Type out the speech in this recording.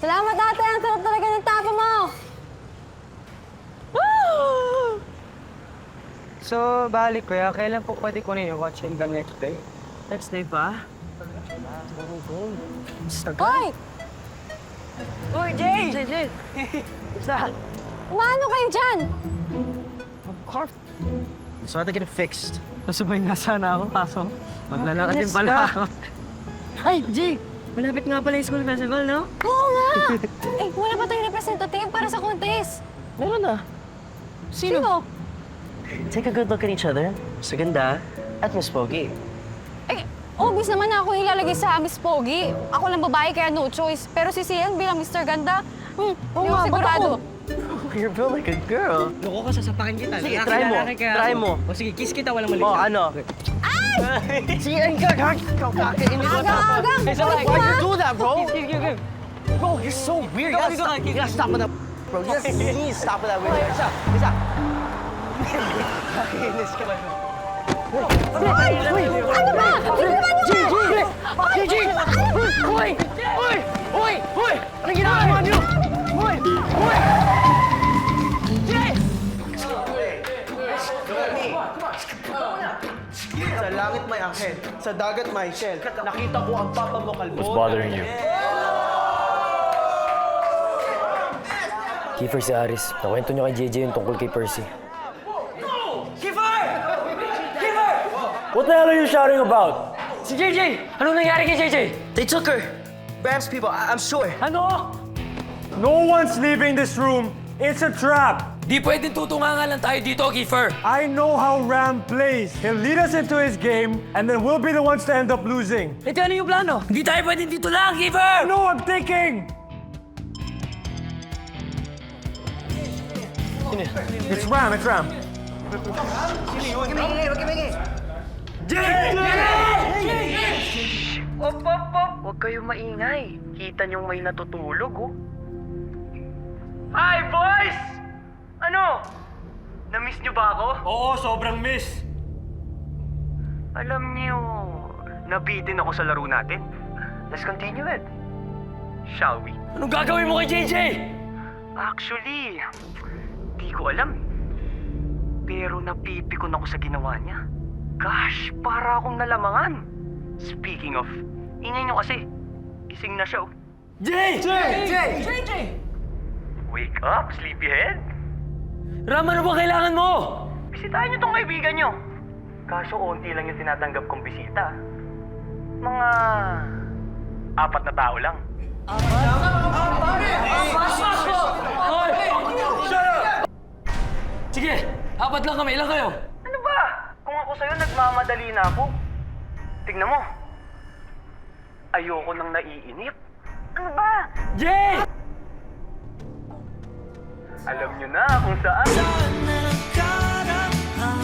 Salamat ate, ang sarap talaga ng tapo mo! So, balik kuya, kailan po pwede kunin yung watch the next day? Next day pa? Hoy! Uy, Jay! Jay! Saan? Umano kayo dyan? Of course. So, I had to get it fixed. Nasabay nga sana ako, kaso maglalakad din pala ako. Ay, Jay! Malapit nga pala yung school festival, no? Oo nga! Eh, wala pa tayong representative para sa contest. Meron na. Sino? Take a good look at each other. Sa ganda at Miss Pogi. Eh, obvious naman na ako ilalagay sa Miss Pogi. Ako lang babae, kaya no choice. Pero si Sian bilang Mr. Ganda, Oo hindi ako sigurado. You're built like a girl. Loko ka, sasapakin kita. Sige, try mo. Try mo. O sige, kiss kita, walang mali. Oh, ano? Sian ka! Kakainis mo. Aga-agang! Hey, so Ulit like, mo, why'd ha? you do that, bro? Give. Bro, you're so weird. You gotta stop with that, bro. You gotta stop with that weird. Isa. Kakainis ka ba? Ano ba? Tignan mo! JJ! Hoy! Hoy! Hoy! Hoy! Anong ginagawa niyo? Hoy! Hoy! Jay! Sa langit may angel, sa dagat may shell. Nakita ko ang papa mo kalbo. What's bothering you? Kiefer si Aris. Nakwento niyo kay JJ yung tungkol kay Percy. Kiefer! Kiefer! What the hell are you shouting about? Si JJ! Anong nangyari kay JJ? They took her. Bram's people, I'm sure. Ano? No one's leaving this room. It's a trap. Di pwedeng tutungangan lang tayo dito, Kiefer. I know how Ram plays. He'll lead us into his game, and then we'll be the ones to end up losing. Ito ano yung plano? Hindi tayo pwedeng dito lang, Kiefer! No, I'm thinking. It's Ram. It's Ram. Op! Huwag kayong maingay. Kita niyong may natutulog, oh. Hi, boys! Ano? Na-miss niyo ba ako? Oo, sobrang miss. Alam niyo, nabitin ako sa laro natin. Let's continue it. Shall we? Anong gagawin mo kay JJ? Actually, di ko alam. Pero napipikon ako sa ginawa niya. Gosh, para akong nalamangan. Speaking of, ingay niyo kasi. Gising na siya, oh. Jay! Wake up, sleepyhead. Ram, ano ba kailangan mo? Bisitahin niyo tong kaibigan niyo. Kaso onti lang yung tinatanggap kong bisita. Mga 4 na tao lang. Sige, 4 lang kami. Ilan kayo? Ano ba? Kung ako sa'yo, nagmamadali na ako. Tignan mo. Ayoko nang naiinip. Ano ba? Jay! Alam niyo na kung saan.